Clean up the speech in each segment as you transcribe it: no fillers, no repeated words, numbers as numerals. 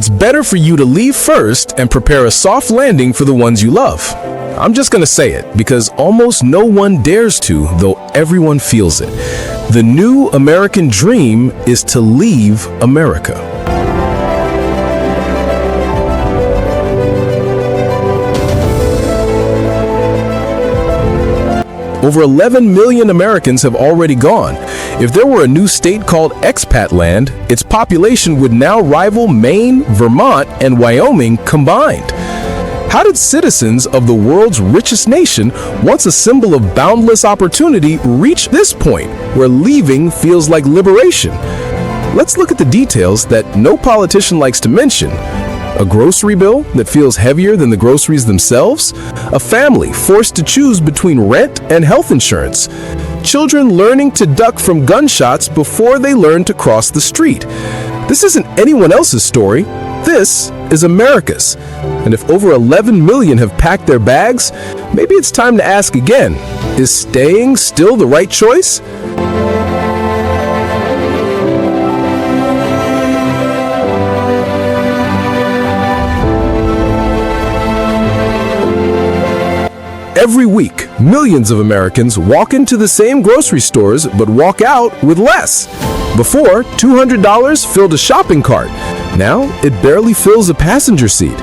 It's better for you to leave first and prepare a soft landing for the ones you love. I'm just gonna say it, because almost no one dares to, though everyone feels it. The new American dream is to leave America. Over 11 million Americans have already gone. If there were a new state called Expat Land, its population would now rival Maine, Vermont, and Wyoming combined. How did citizens of the world's richest nation, once a symbol of boundless opportunity, reach this point where leaving feels like liberation? Let's look at the details that no politician likes to mention. A grocery bill that feels heavier than the groceries themselves? A family forced to choose between rent and health insurance? Children learning to duck from gunshots before they learn to cross the street? This isn't anyone else's story. This is America's. And if over 11 million have packed their bags, maybe it's time to ask again, is staying still the right choice? Every week, millions of Americans walk into the same grocery stores but walk out with less. Before, $200 filled a shopping cart. Now, it barely fills a passenger seat.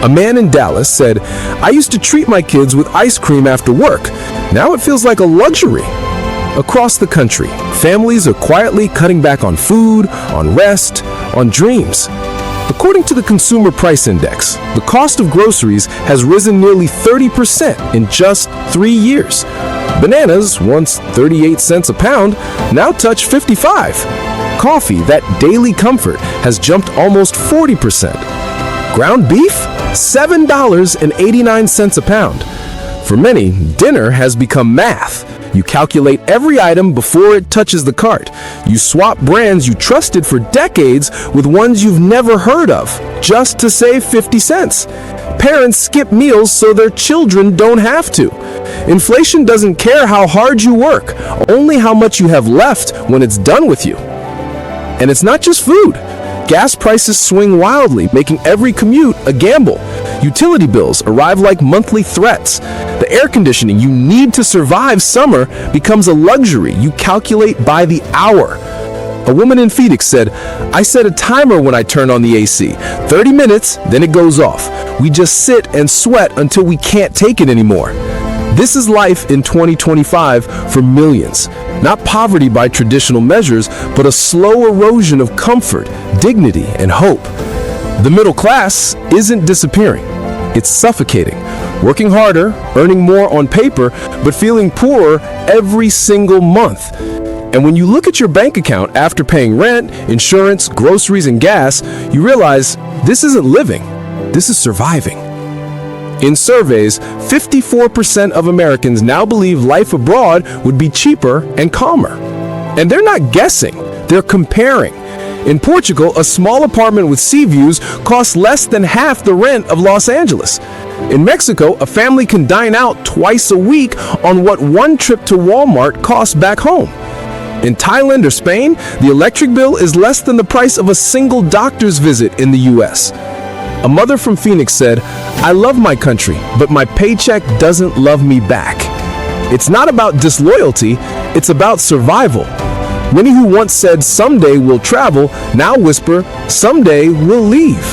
A man in Dallas said, "I used to treat my kids with ice cream after work. Now it feels like a luxury." Across the country, families are quietly cutting back on food, on rest, on dreams. According to the Consumer Price Index, the cost of groceries has risen nearly 30% in just 3 years. Bananas, once 38 cents a pound, now touch 55. Coffee, that daily comfort, has jumped almost 40%. Ground beef, $7.89 a pound. For many, dinner has become math. You calculate every item before it touches the cart. You swap brands you trusted for decades with ones you've never heard of, just to save 50 cents. Parents skip meals so their children don't have to. Inflation doesn't care how hard you work, only how much you have left when it's done with you. And it's not just food. Gas prices swing wildly, making every commute a gamble. Utility bills arrive like monthly threats. The air conditioning you need to survive summer becomes a luxury you calculate by the hour. A woman in Phoenix said, "I set a timer when I turn on the AC. 30 minutes, then it goes off. We just sit and sweat until we can't take it anymore." This is life in 2025 for millions. Not poverty by traditional measures, but a slow erosion of comfort, dignity, and hope. The middle class isn't disappearing. It's suffocating. Working harder, earning more on paper, but feeling poorer every single month. And when you look at your bank account after paying rent, insurance, groceries, and gas, you realize this isn't living, this is surviving. In surveys, 54% of Americans now believe life abroad would be cheaper and calmer. And they're not guessing, they're comparing. In Portugal, a small apartment with sea views costs less than half the rent of Los Angeles. In Mexico, a family can dine out twice a week on what one trip to Walmart costs back home. In Thailand or Spain, the electric bill is less than the price of a single doctor's visit in the US. A mother from Phoenix said, "I love my country, but my paycheck doesn't love me back." It's not about disloyalty, it's about survival. Many who once said, "Someday we'll travel," now whisper, "Someday we'll leave."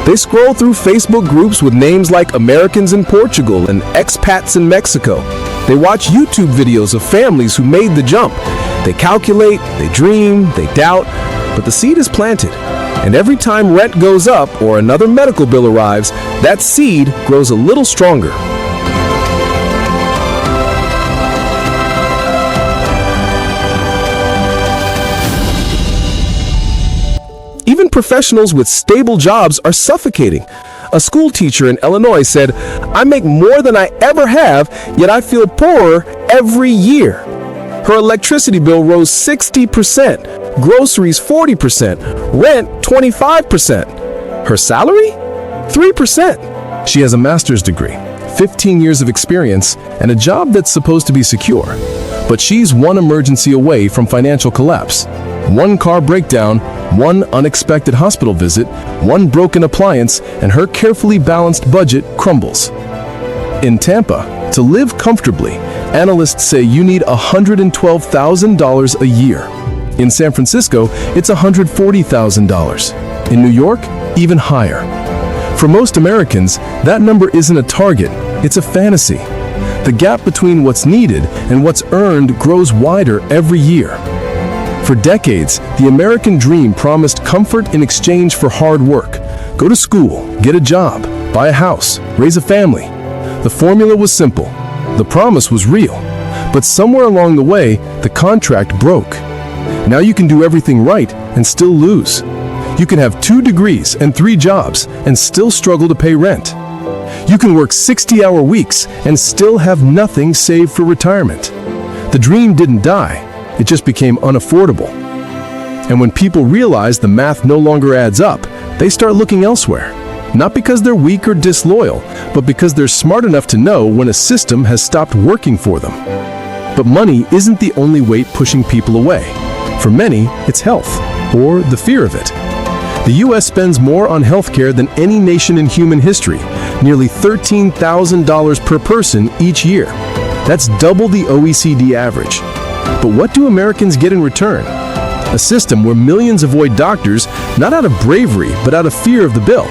They scroll through Facebook groups with names like Americans in Portugal and expats in Mexico. They watch YouTube videos of families who made the jump. They calculate, they dream, they doubt, but the seed is planted. And every time rent goes up or another medical bill arrives, that seed grows a little stronger. Even professionals with stable jobs are suffocating. A school teacher in Illinois said, "I make more than I ever have, yet I feel poorer every year." Her electricity bill rose 60%, groceries 40%, rent 25%. Her salary? 3%. She has a master's degree, 15 years of experience, and a job that's supposed to be secure. But she's one emergency away from financial collapse. One car breakdown, One unexpected hospital visit, one broken appliance, and her carefully balanced budget crumbles. In Tampa, to live comfortably, analysts say you need $112,000 a year. In San Francisco, it's $140,000. In New York, even higher. For most Americans, that number isn't a target, it's a fantasy. The gap between what's needed and what's earned grows wider every year. For decades, the American dream promised comfort in exchange for hard work. Go to school, get a job, buy a house, raise a family. The formula was simple. The promise was real. But somewhere along the way, the contract broke. Now you can do everything right and still lose. You can have 2 degrees and 3 jobs and still struggle to pay rent. You can work 60-hour weeks and still have nothing saved for retirement. The dream didn't die, it just became unaffordable. And when people realize the math no longer adds up, they start looking elsewhere. Not because they're weak or disloyal, but because they're smart enough to know when a system has stopped working for them. But money isn't the only weight pushing people away. For many, it's health, or the fear of it. The U.S. spends more on healthcare than any nation in human history, nearly $13,000 per person each year. That's double the OECD average. But what do Americans get in return? A system where millions avoid doctors, not out of bravery, but out of fear of the bill.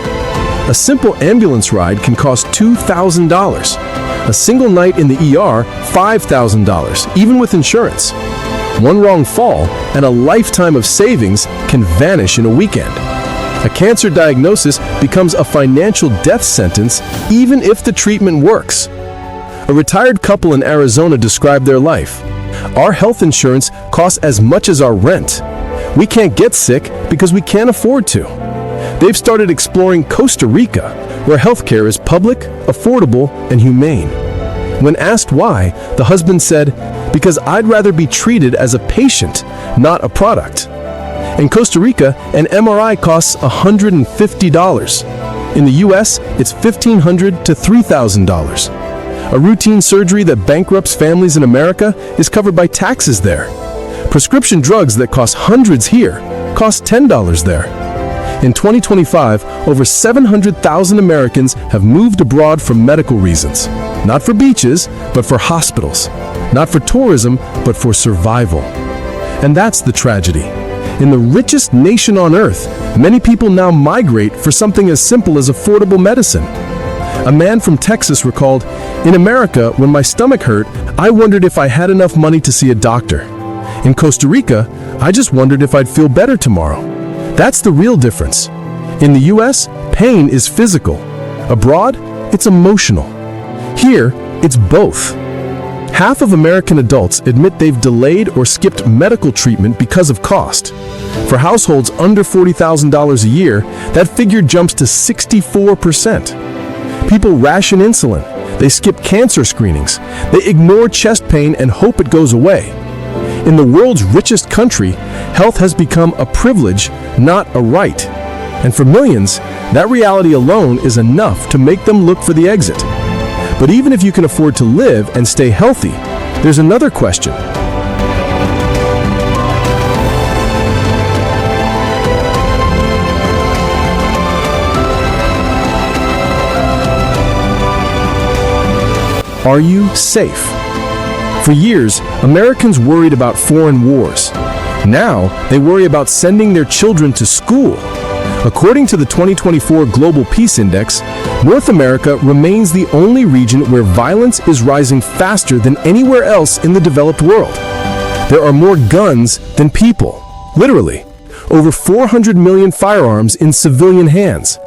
A simple ambulance ride can cost $2,000. A single night in the ER, $5,000, even with insurance. One wrong fall, and a lifetime of savings can vanish in a weekend. A cancer diagnosis becomes a financial death sentence even if the treatment works. A retired couple in Arizona described their life. Our health insurance costs as much as our rent. We can't get sick because we can't afford to. They've started exploring Costa Rica, where healthcare is public, affordable, and humane. When asked why, the husband said, "Because I'd rather be treated as a patient, not a product." In Costa Rica, an MRI costs $150. In the US, it's $1,500 to $3,000. A routine surgery that bankrupts families in America is covered by taxes there. Prescription drugs that cost hundreds here cost $10 there. In 2025, over 700,000 Americans have moved abroad for medical reasons. Not for beaches, but for hospitals. Not for tourism, but for survival. And that's the tragedy. In the richest nation on earth, many people now migrate for something as simple as affordable medicine. A man from Texas recalled, "In America, when my stomach hurt, I wondered if I had enough money to see a doctor. In Costa Rica, I just wondered if I'd feel better tomorrow." That's the real difference. In the US, pain is physical. Abroad, it's emotional. Here, it's both. Half of American adults admit they've delayed or skipped medical treatment because of cost. For households under $40,000 a year, that figure jumps to 64%. People ration insulin. They skip cancer screenings. They ignore chest pain and hope it goes away. In the world's richest country, health has become a privilege, not a right. And for millions, that reality alone is enough to make them look for the exit. But even if you can afford to live and stay healthy, there's another question. Are you safe? For years, Americans worried about foreign wars. Now, they worry about sending their children to school. According to the 2024 Global Peace Index, North America remains the only region where violence is rising faster than anywhere else in the developed world. There are more guns than people, literally. Over 400 million firearms in civilian hands.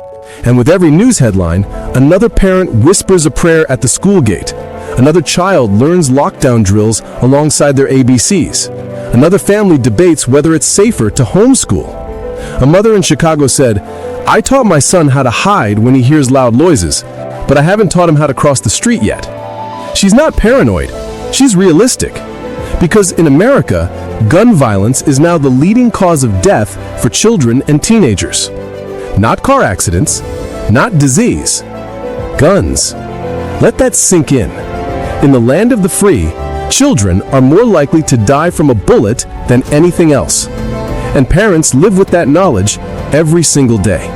And with every news headline, another parent whispers a prayer at the school gate. Another child learns lockdown drills alongside their ABCs. Another family debates whether it's safer to homeschool. A mother in Chicago said, "I taught my son how to hide when he hears loud noises, but I haven't taught him how to cross the street yet." She's not paranoid, she's realistic. Because in America, gun violence is now the leading cause of death for children and teenagers. Not car accidents, not disease, guns. Let that sink in. In the land of the free, children are more likely to die from a bullet than anything else. and parents live with that knowledge every single day.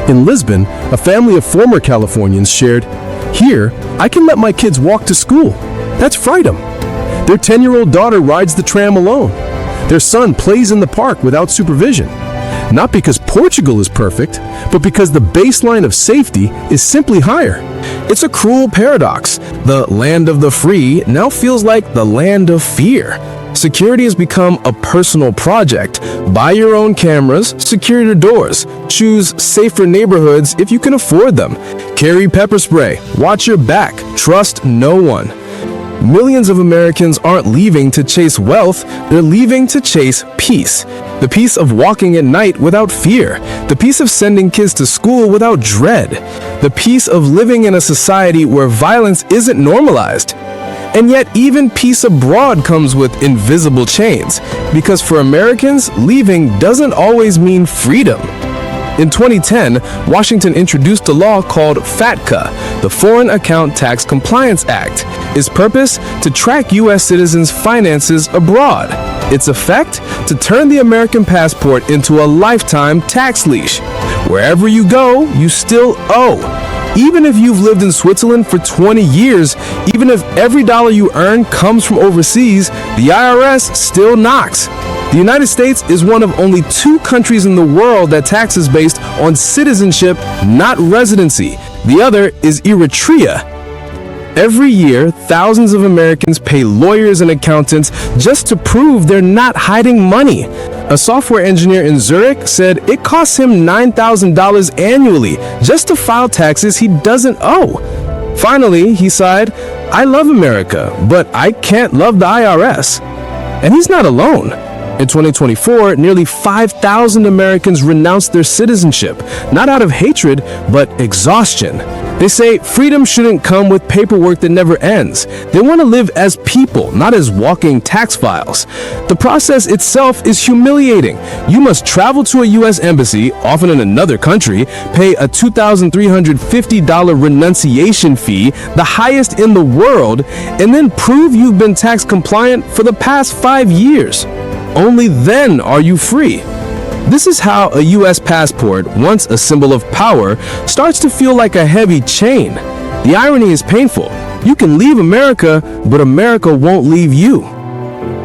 In Lisbon, a family of former Californians shared, "Here, I can let my kids walk to school. That's freedom." Their 10-year-old daughter rides the tram alone. Their son plays in the park without supervision. Not because Portugal is perfect, but because the baseline of safety is simply higher. It's a cruel paradox. The land of the free now feels like the land of fear. Security has become a personal project. Buy your own cameras, secure your doors, choose safer neighborhoods if you can afford them. Carry pepper spray, watch your back, trust no one. Millions of Americans aren't leaving to chase wealth, they're leaving to chase peace. The peace of walking at night without fear. The peace of sending kids to school without dread. The peace of living in a society where violence isn't normalized. And yet even peace abroad comes with invisible chains, because for Americans, leaving doesn't always mean freedom. In 2010, Washington introduced a law called FATCA, the Foreign Account Tax Compliance Act. Its purpose? To track U.S. citizens' finances abroad. Its effect? To turn the American passport into a lifetime tax leash. Wherever you go, you still owe. Even if you've lived in Switzerland for 20 years, even if every dollar you earn comes from overseas, the IRS still knocks. The United States is one of only 2 countries in the world that taxes based on citizenship, not residency. The other is Eritrea. Every year, thousands of Americans pay lawyers and accountants just to prove they're not hiding money. A software engineer in Zurich said it costs him $9,000 annually just to file taxes he doesn't owe. Finally, he sighed, "I love America, but I can't love the IRS." And he's not alone. In 2024, nearly 5,000 Americans renounced their citizenship, not out of hatred, but exhaustion. They say freedom shouldn't come with paperwork that never ends. They want to live as people, not as walking tax files. The process itself is humiliating. You must travel to a U.S. embassy, often in another country, pay a $2,350 renunciation fee, the highest in the world, and then prove you've been tax compliant for the past 5 years. Only then are you free. This is how a U.S. passport, once a symbol of power, starts to feel like a heavy chain. The irony is painful. You can leave America, but America won't leave you.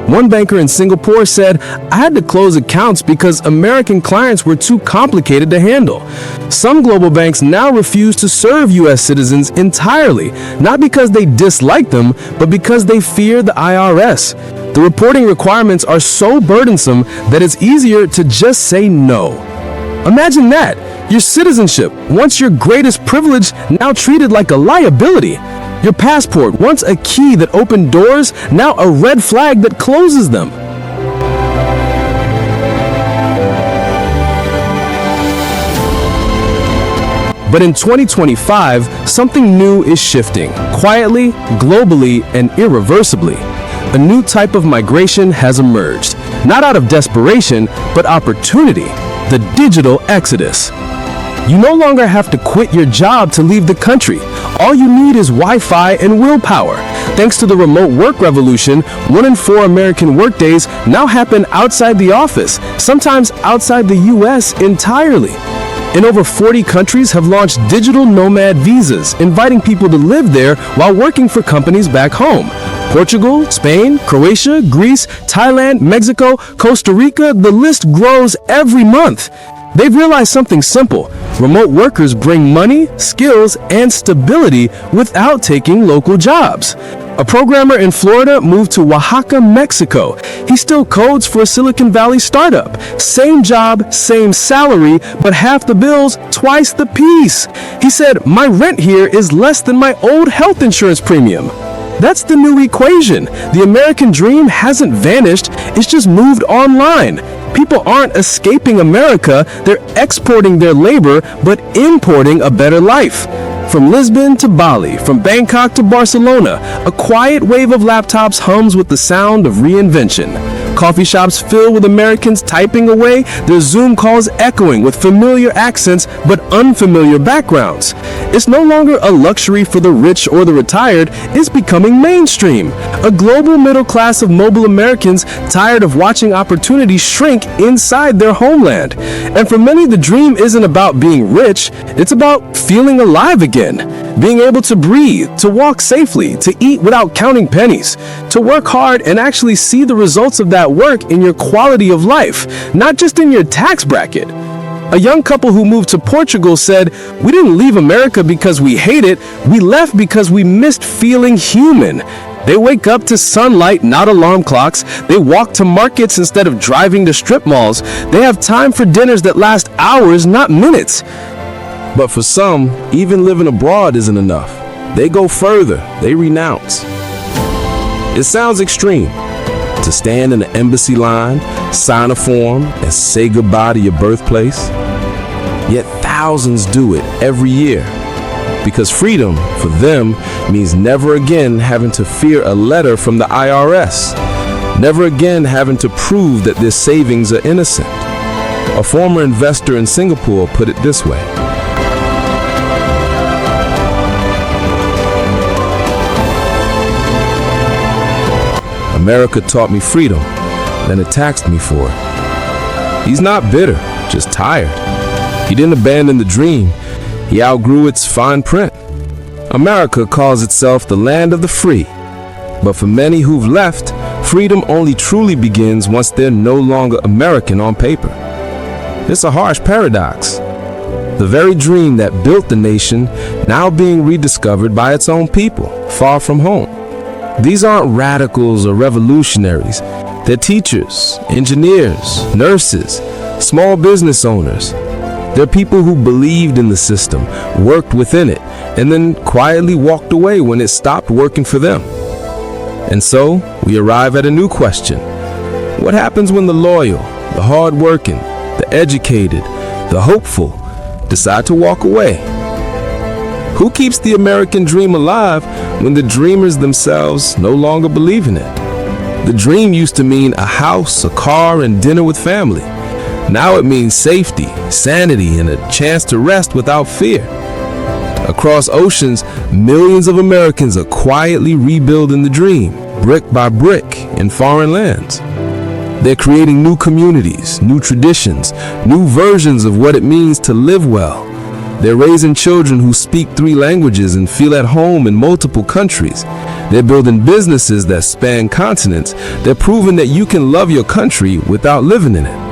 One banker in Singapore said, "I had to close accounts because American clients were too complicated to handle." Some global banks now refuse to serve U.S. citizens entirely, not because they dislike them, but because they fear the IRS. The reporting requirements are so burdensome that it's easier to just say no. Imagine that. Your citizenship, once your greatest privilege, now treated like a liability. Your passport, once a key that opened doors, now a red flag that closes them. But in 2025, something new is shifting, quietly, globally, and irreversibly. A new type of migration has emerged, not out of desperation, but opportunity, the digital exodus. You no longer have to quit your job to leave the country. All you need is Wi-Fi and willpower. Thanks to the remote work revolution, 1 in 4 American workdays now happen outside the office, sometimes outside the U.S. entirely. And over 40 countries have launched digital nomad visas, inviting people to live there while working for companies back home. Portugal, Spain, Croatia, Greece, Thailand, Mexico, Costa Rica, the list grows every month. They've realized something simple. Remote workers bring money, skills, and stability without taking local jobs. A programmer in Florida moved to Oaxaca, Mexico. He still codes for a Silicon Valley startup. Same job, same salary, but half the bills, twice the piece. He said, "My rent here is less than my old health insurance premium." That's the new equation. The American dream hasn't vanished, it's just moved online. People aren't escaping America, they're exporting their labor, but importing a better life. From Lisbon to Bali, from Bangkok to Barcelona, a quiet wave of laptops hums with the sound of reinvention. Coffee shops filled with Americans typing away, their Zoom calls echoing with familiar accents but unfamiliar backgrounds. It's no longer a luxury for the rich or the retired, it's becoming mainstream. A global middle class of mobile Americans tired of watching opportunities shrink inside their homeland. And for many, the dream isn't about being rich, it's about feeling alive again. Being able to breathe, to walk safely, to eat without counting pennies, to work hard and actually see the results of that work in your quality of life, not just in your tax bracket. A young couple who moved to Portugal said, "We didn't leave America because we hate it, we left because we missed feeling human." They wake up to sunlight, not alarm clocks. They walk to markets instead of driving to strip malls. They have time for dinners that last hours, not minutes. But for some, even living abroad isn't enough. They go further, they renounce. It sounds extreme to stand in an embassy line, sign a form, and say goodbye to your birthplace. Yet thousands do it every year. Because freedom, for them, means never again having to fear a letter from the IRS. Never again having to prove that their savings are innocent. A former investor in Singapore put it this way: America taught me freedom, then it taxed me for it. He's not bitter, just tired. He didn't abandon the dream. He outgrew its fine print. America calls itself the land of the free. But for many who've left, freedom only truly begins once they're no longer American on paper. It's a harsh paradox. The very dream that built the nation now being rediscovered by its own people, far from home. These aren't radicals or revolutionaries. They're teachers, engineers, nurses, small business owners. They're people who believed in the system, worked within it, and then quietly walked away when it stopped working for them. And so, we arrive at a new question. What happens when the loyal, the hardworking, the educated, the hopeful decide to walk away? Who keeps the American dream alive when the dreamers themselves no longer believe in it? The dream used to mean a house, a car, and dinner with family. Now it means safety, sanity, and a chance to rest without fear. Across oceans, millions of Americans are quietly rebuilding the dream, brick by brick, in foreign lands. They're creating new communities, new traditions, new versions of what it means to live well. They're raising children who speak 3 languages and feel at home in multiple countries. They're building businesses that span continents. They're proving that you can love your country without living in it.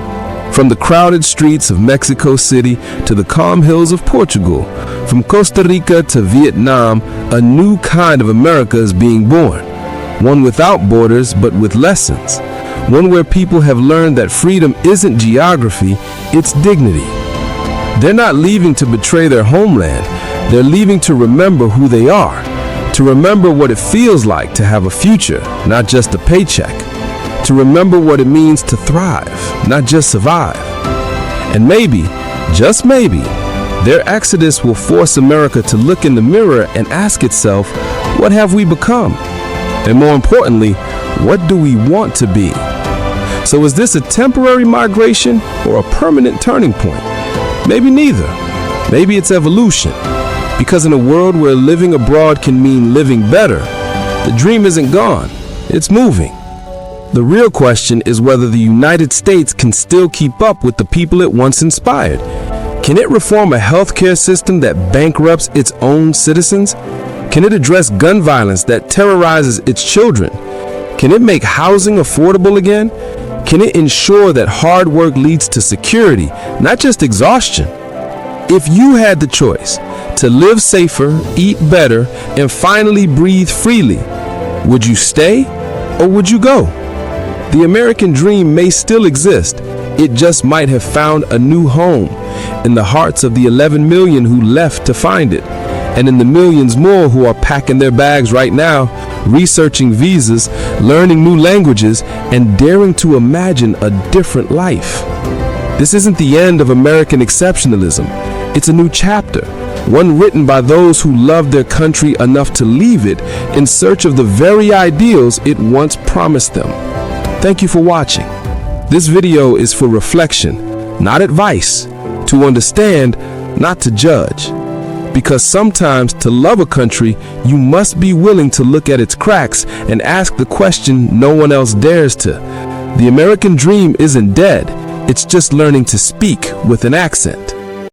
From the crowded streets of Mexico City to the calm hills of Portugal, from Costa Rica to Vietnam, a new kind of America is being born. One without borders, but with lessons. One where people have learned that freedom isn't geography, it's dignity. They're not leaving to betray their homeland. They're leaving to remember who they are, to remember what it feels like to have a future, not just a paycheck, to remember what it means to thrive, not just survive. And maybe, just maybe, their exodus will force America to look in the mirror and ask itself, what have we become? And more importantly, what do we want to be? So is this a temporary migration or a permanent turning point? Maybe neither. Maybe it's evolution. Because in a world where living abroad can mean living better, the dream isn't gone, it's moving. The real question is whether the United States can still keep up with the people it once inspired. Can it reform a healthcare system that bankrupts its own citizens? Can it address gun violence that terrorizes its children? Can it make housing affordable again? Can it ensure that hard work leads to security, not just exhaustion? If you had the choice to live safer, eat better, and finally breathe freely, would you stay or would you go? The American dream may still exist. It just might have found a new home in the hearts of the 11 million who left to find it, and in the millions more who are packing their bags right now, researching visas, learning new languages, and daring to imagine a different life. This isn't the end of American exceptionalism. It's a new chapter, one written by those who loved their country enough to leave it in search of the very ideals it once promised them. Thank you for watching. This video is for reflection, not advice, to understand, not to judge. Because sometimes to love a country, you must be willing to look at its cracks and ask the question no one else dares to. The American dream isn't dead, it's just learning to speak with an accent.